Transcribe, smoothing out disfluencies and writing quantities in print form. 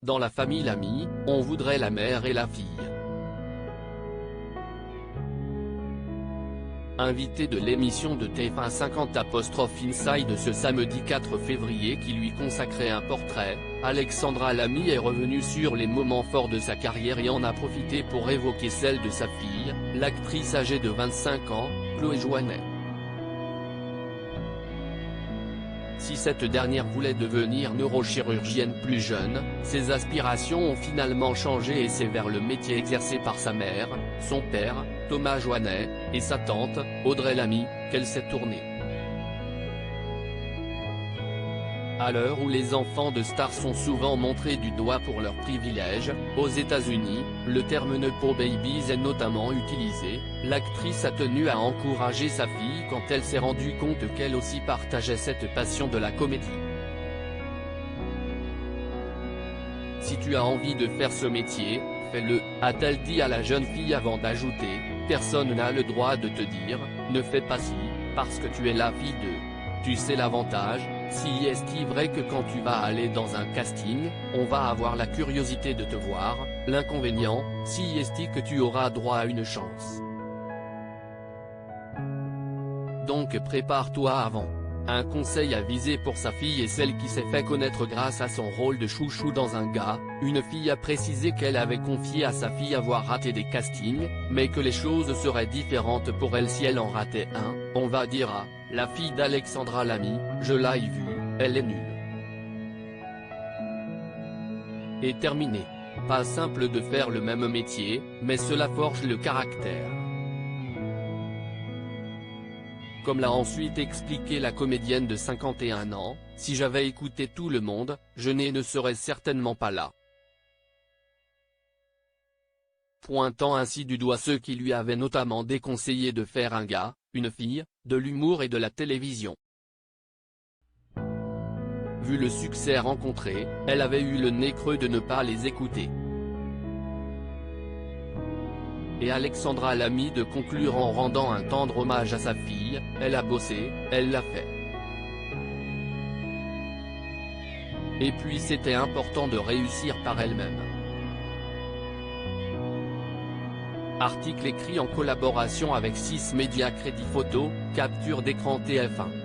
Dans la famille Lamy, on voudrait la mère et la fille. Invité de l'émission de TF1 50 Inside ce samedi 4 février qui lui consacrait un portrait, Alexandra Lamy est revenue sur les moments forts de sa carrière et en a profité pour évoquer celle de sa fille, l'actrice âgée de 25 ans, Chloé Jouannet. Si cette dernière voulait devenir neurochirurgienne plus jeune, ses aspirations ont finalement changé et c'est vers le métier exercé par sa mère, son père, Thomas Jouannet, et sa tante, Audrey Lamy, qu'elle s'est tournée. À l'heure où les enfants de stars sont souvent montrés du doigt pour leurs privilèges, aux États-Unis, le terme Nepo Babies est notamment utilisé, l'actrice a tenu à encourager sa fille quand elle s'est rendue compte qu'elle aussi partageait cette passion de la comédie. Si tu as envie de faire ce métier, fais-le, a-t-elle dit à la jeune fille avant d'ajouter, personne n'a le droit de te dire, ne fais pas ci, parce que tu es la fille de... Tu sais l'avantage, si est-il vrai que quand tu vas aller dans un casting, on va avoir la curiosité de te voir, l'inconvénient, si est-il que tu auras droit à une chance. Donc prépare-toi avant. Un conseil à viser pour sa fille et celle qui s'est fait connaître grâce à son rôle de chouchou dans Un gars, une fille a précisé qu'elle avait confié à sa fille avoir raté des castings, mais que les choses seraient différentes pour elle si elle en ratait un, on va dire ah, la fille d'Alexandra Lamy, je l'ai vue, elle est nulle. Et terminé. Pas simple de faire le même métier, mais cela forge le caractère. Comme l'a ensuite expliqué la comédienne de 51 ans, si j'avais écouté tout le monde, je ne serais certainement pas là. Pointant ainsi du doigt ceux qui lui avaient notamment déconseillé de faire un gars, une fille, de l'humour et de la télévision. Vu le succès rencontré, elle avait eu le nez creux de ne pas les écouter. Et Alexandra Lamy de conclure en rendant un tendre hommage à sa fille, elle a bossé, elle l'a fait. Et puis c'était important de réussir par elle-même. Article écrit en collaboration avec 6 médias Crédit Photo, capture d'écran TF1.